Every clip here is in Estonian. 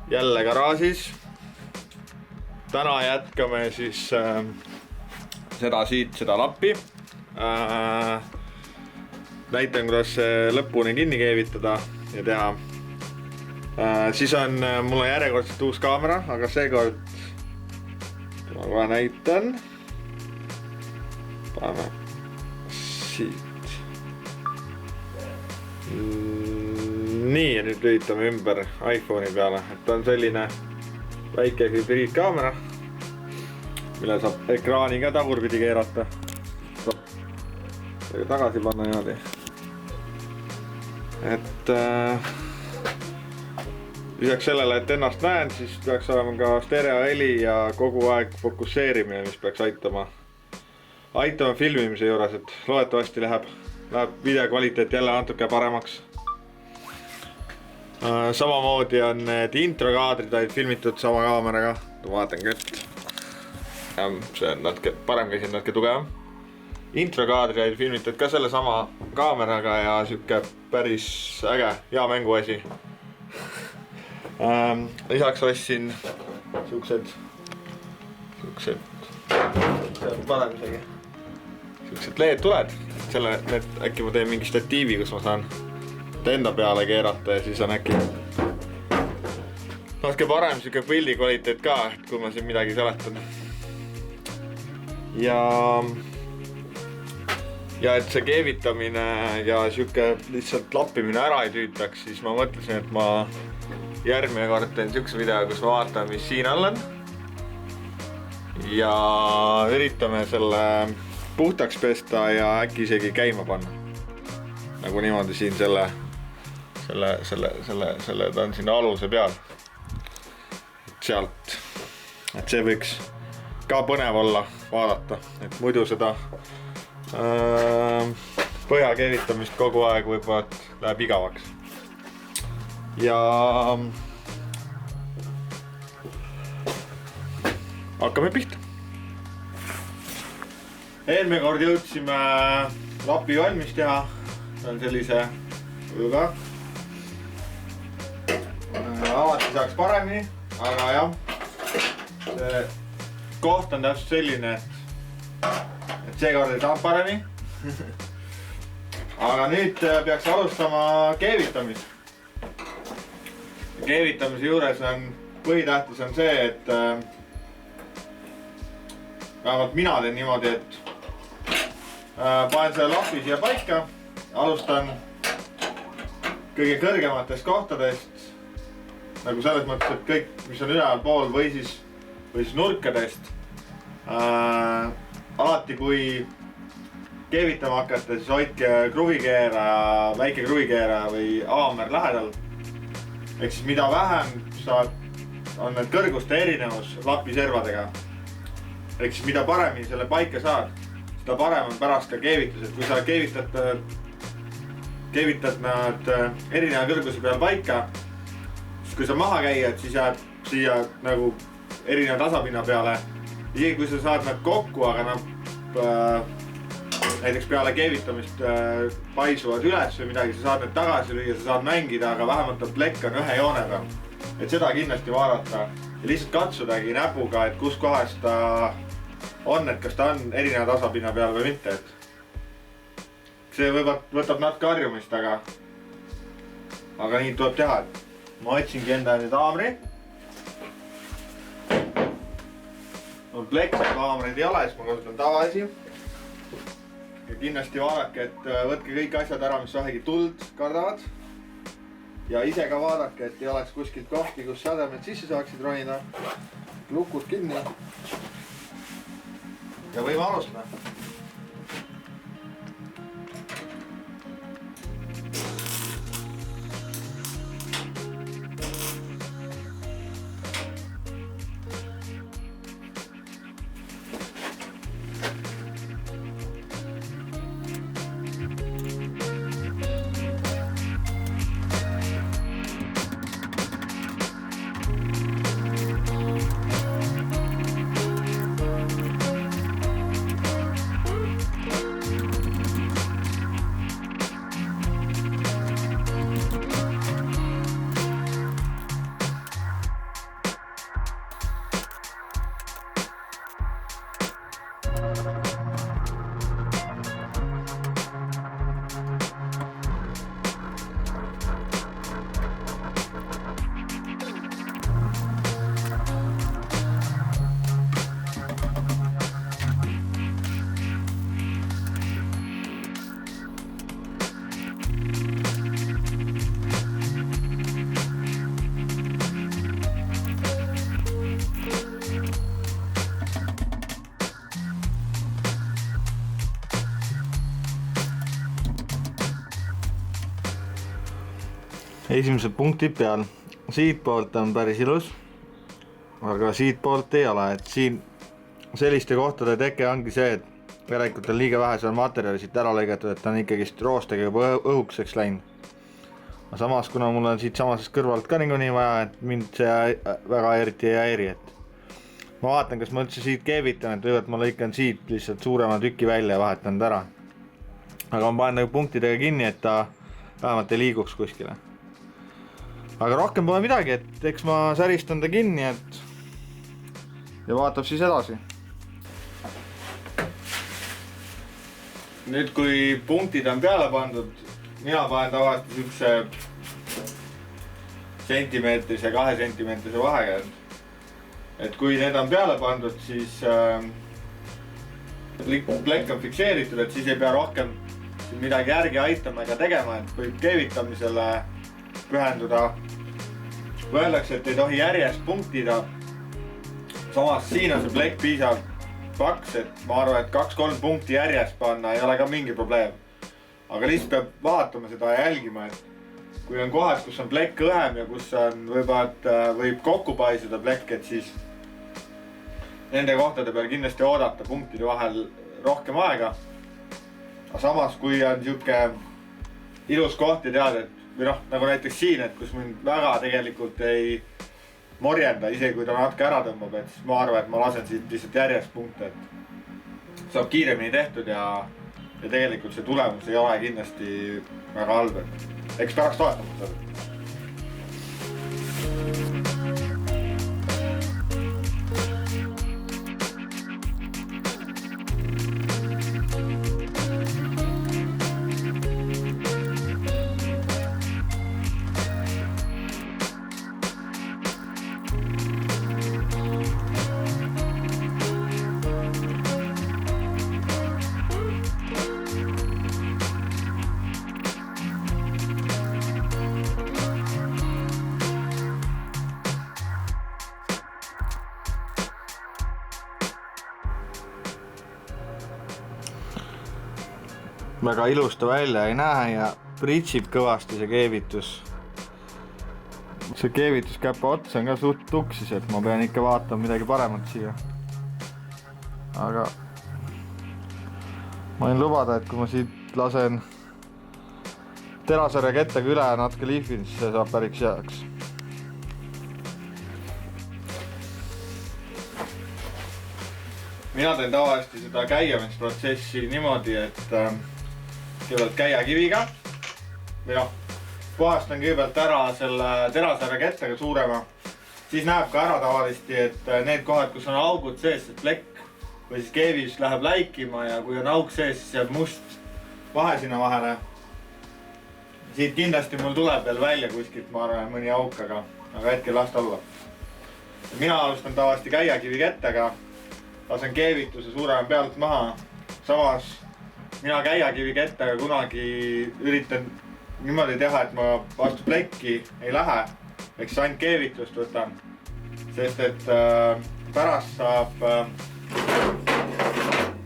jälle garaažis. Täna jätkame siis seda lappi. Näitan, kuidas lõpuni kinni keevitada ja teha. Siis on mul järjekordselt uus kaamera, aga seekord ma kohe näitan. Paneme siit. Nii, ja nüüd lülitame ümber iPhone'i peale, et on selline väike hübriidkaamera, mille saab ekraani ka tagurpidi keerata. Tagasi panna niimoodi. Et lisaks sellele, et ennast näen, siis peaks olema ka stereoheli ja kogu aeg fokusseerimine, mis peaks aitama filmimise juures, et loodetavasti läheb videokvaliteet jälle natuke paremaks. Samamoodi on need introkaadrid olid filmitud sama kaameraga. Vaatangi, et see on natuke parem käsi, natuke tugevam. Introkaadrid olid filmitud ka selle sama kaameraga ja siuke päris äge, hea mänguasi. Lisaks ostsin siuksed parem isegi. Siuksed LED-tuled, äkki ma teen mingi statiivi, kus ma saan enda peale keerata ja siis on äkki natuke parem siuke pildi kvaliteet ka, et kui ma siin midagi seletan. Ja et see keevitamine ja siuke lihtsalt lappimine ära ei tüütaks, siis ma mõtlesin, et ma järgmine kord teen siukse video, kus ma vaatan, mis siin all on. Ja üritame selle puhtaks pesta ja äkki isegi käima panna. Nagu niimoodi siin ta on siin aluse peal. Sealt. Et see võiks ka põnev olla vaadata, et muidu seda põhja keevitamist kogu aeg võib-olla läheb igavaks. Ja hakkame pihta. Eelmine kord jõudsime lapi valmis teha. See on sellise kujuga. Alati saaks paremini, aga jah, see koht on täpselt selline, et seekord ei saanud paremini. Aga nüüd peaks alustama keevitamist. Keevitamise juures on põhitähtis on see, et vähemalt mina teen niimoodi, et panen selle lapi siia paika, alustan kõige kõrgematest kohtadest, nagu selles mõttes, et kõik, mis on üleval pool või siis nurkadest. Alati, kui keevitama hakata, siis hoidke kruvikeeraja, väike kruvikeeraja või haamer lähedal. Ehk siis mida vähem on need kõrguste erinevus lapi servadega. Ehk siis mida paremini selle paika saad, seda parem on pärast ka keevitus. Et kui sa keevitad nad erineva kõrguse peal paika, siis kui sa maha käiad, siis jääb siia nagu erineva tasapinna peale. Isegi kui sa saad nad kokku, aga nad näiteks peale keevitamist paisuvad üles või midagi, sa saad need tagasi lüüa, sa saad mängida, aga vähemalt on plekk on ühe joone peal. Et seda kindlasti vaadata ja lihtsalt katsudagi näpuga, et kus kohas ta on, et kas ta on erineva tasapinna peal või mitte. See võtab natuke harjumist, aga nii tuleb teha. Ma otsingi enda nüüd haamri. Mul plekk haamreid ei ole, siis ma kasutan tavaasi. Ja kindlasti vaadake, et võtke kõik asjad ära, mis vähegi tuld kardavad. Ja ise ka vaadake, et ei oleks kuskilt kohti, kus sädemed sisse saaksid ronida. Lukud kinni. Ja võime alustada. esimesed punktid peal. Siit poolt on päris ilus, aga siit poolt ei ole, et siin selliste kohtade teke ongi see, et järelikult on liiga vähe seal materjali siit ära lõigatud, et ta on ikkagist roostega juba õhukeseks läinud. Aga samas, kuna mul on siit samasest kõrvalt ka niikuinii vaja, et mind see väga eriti ei häiri, et ma vaatan, kas ma üldse siit keevitan, et võivad ma lõikan siit lihtsalt suurema tüki välja ja vahetan ta ära. Aga ma panen nagu punktidega kinni, et ta vähemalt ei liiguks kuskile. Aga rohkem pole midagi, et eks ma säristan ta kinni, et ja vaatab siis edasi. Nüüd kui punktid on peale pandud, mina panen tavaliselt siukse sentimeetrise, 2 sentimeetrise vahega. Et kui need on peale pandud, siis plekk on fikseeritud, et siis ei pea rohkem midagi järgi aitama ega tegema, et võib keevitamisele pühenduda. Öeldakse, et ei tohi järjest punktida. Samas siin on see plekk piisav paks, et ma arvan, et 2-3 punkti järjest panna ei ole ka mingi probleem. Aga lihtsalt peab vaatama seda ja jälgima, et kui on kohad, kus on plekk õhem ja kus on võib kokku paisuda plekk, et siis nende kohtade peal kindlasti oodata punktide vahel rohkem aega. Aga samas, kui on siuke ilus koht ja tead, et või nagu näiteks siin, et kus mind väga tegelikult ei morjenda, isegi kui ta natuke ära tõmbab, et siis ma arvan, et ma lasen siit lihtsalt järjest punkte, et saab kiiremini tehtud ja tegelikult see tulemus ei ole kindlasti väga halb, et eks peaks toetama seda. Väga ilusta välja ei näe ja pritsib kõvasti see keevitus. See keevituskäpa ots on ka suht tuksis, et ma pean ikka vaatama midagi paremat siia. Aga ma võin lubada, et kui ma siit lasen terasarja kettaga üle ja natuke lihvin, siis see saab päris heaks. Mina teen tavaliselt seda käiamisprotsessi niimoodi, et kõigepealt käiakiviga või puhastan kõigepealt ära selle terasarja kettaga suurema. Siis näeb ka ära tavaliselt, et need kohad, kus on augud sees, see plekk või siis keevis läheb läikima ja kui on aug sees, siis jääb must vahe sinna vahele. Siit kindlasti mul tuleb veel välja kuskilt, ma arvan, mõni auk, aga hetkel lasta olla. Mina alustan tavaliselt käiakivi kettaga, lasen keevituse suurema pealt maha. Samas mina käiakivi kettaga kunagi üritan niimoodi teha, et ma vastu plekki ei lähe, eks ainult keevitust võtan, sest et pärast saab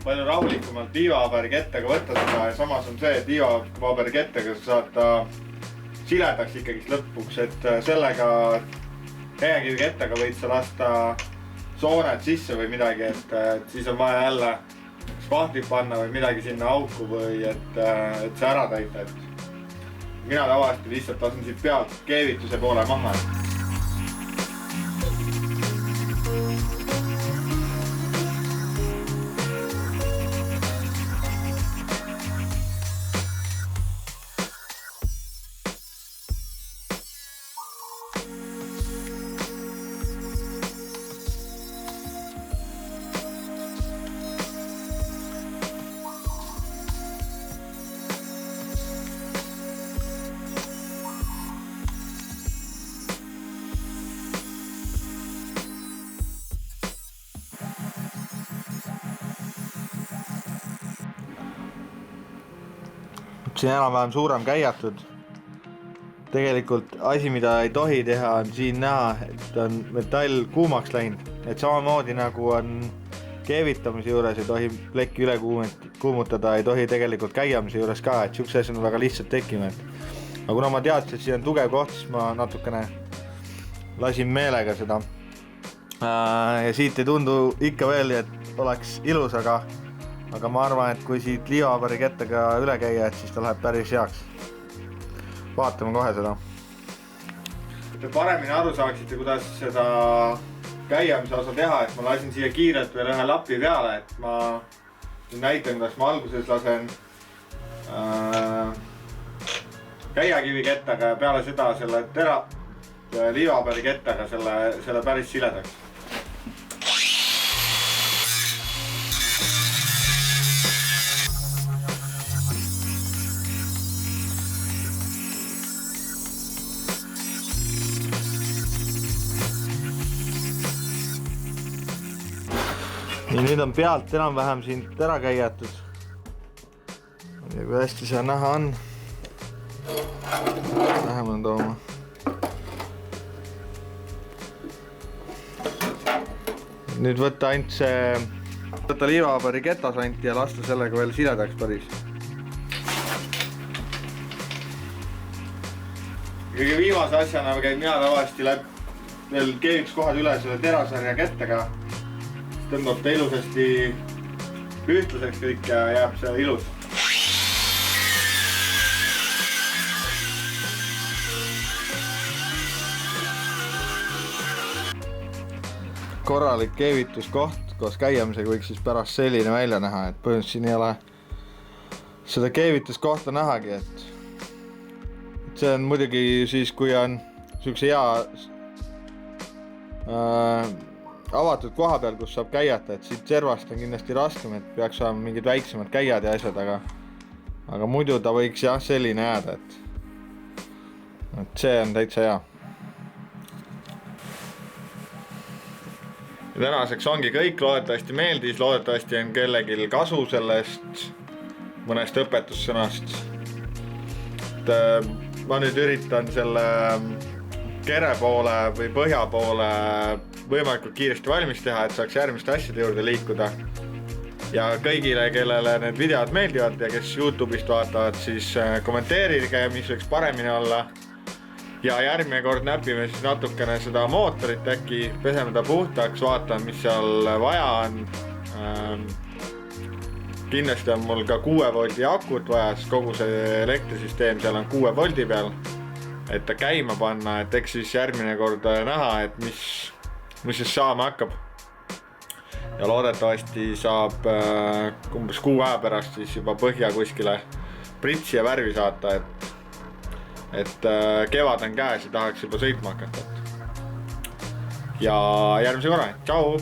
palju rahulikumalt liivapaberi kettaga võtta seda ja samas on see, et liivapaberi kettaga saad ta siledaks ikkagist lõpuks, et sellega käiakivi kettaga võid sa lasta sooned sisse või midagi, et siis on vaja jälle spahtlit panna või midagi sinna auku või et see ära täita. Mina tavaliselt lihtsalt lasen siit pealt keevituse poole maha. Siin enam-vähem suurem käiatud. Tegelikult asi, mida ei tohi teha, on siin näha, et on metall kuumaks läinud. Et samamoodi nagu on keevitamise juures ei tohi plekki üle kuumutada, ei tohi tegelikult käiamise juures ka, et siukse asjad on väga lihtsalt tekkima. aga kuna ma teadsin, et siin on tugev koht, siis ma natukene lasin meelega seda. Ja siit ei tundu ikka veel, et oleks ilus, aga ma arvan, et kui siit liivapari kettega üle käia, et siis ta läheb päris heaks. Vaatame kohe seda. Et te paremini aru saaksite, kuidas seda käiamise osa teha, et ma lasin siia kiirelt veel ühe lapi peale, et ma näitan, kuidas ma alguses lasen käiakivi kettaga ja peale seda selle liivapari kettaga selle päris siledaks. Ja nüüd on pealt enam-vähem siin ära käiatud. Ja kui hästi see näha on. Lähemale tooma. Nüüd võtta ainult see, võtta liivapari ketasanti ja lasta sellega veel siledaks päris. Kõige viimase asjana käin mina tavaliselt veel keeviks kohad üle selle terasarja kettega. Tõmbab ta ilusasti ühtluseks kõik ja jääb see ilus. Korralik keevituskoht koos käiamisega võiks siis pärast selline välja näha, et põhimõtteliselt siin ei ole seda keevituskohta nähagi, et see on muidugi siis, kui on niisuguse hea avatud koha peal, kus saab käiata, et siit servast on kindlasti raskem, et peaks olema mingid väiksemad käiad ja asjad, aga muidu ta võiks jah selline jääda, et see on täitsa hea. Ja tänaseks ongi kõik, loodetavasti meeldis, loodetavasti on kellelgi kasu sellest mõnest õpetussõnast. Ma nüüd üritan selle kere poole või põhja poole võimalikult kiiresti valmis teha, et saaks järgmiste asjade juurde liikuda. Ja kõigile, kellele need videod meeldivad ja kes YouTube'ist vaatavad, siis kommenteerige, mis võiks paremini olla. Ja järgmine kord näpime siis natukene seda mootorit äkki, peseme ta puhtaks, vaatan, mis seal vaja on. Kindlasti on mul ka 6 voldi akut vaja, sest kogu see elektrisüsteem seal on 6 voldi peal, et ta käima panna, et eks siis järgmine kord näha, et mis siis saama hakkab. Ja loodetavasti saab umbes 6 aja pärast siis juba põhja kuskile pritsi ja värvi saata, et kevad on käes ja tahaks juba sõitma hakata. Ja järgmise korra, tšau!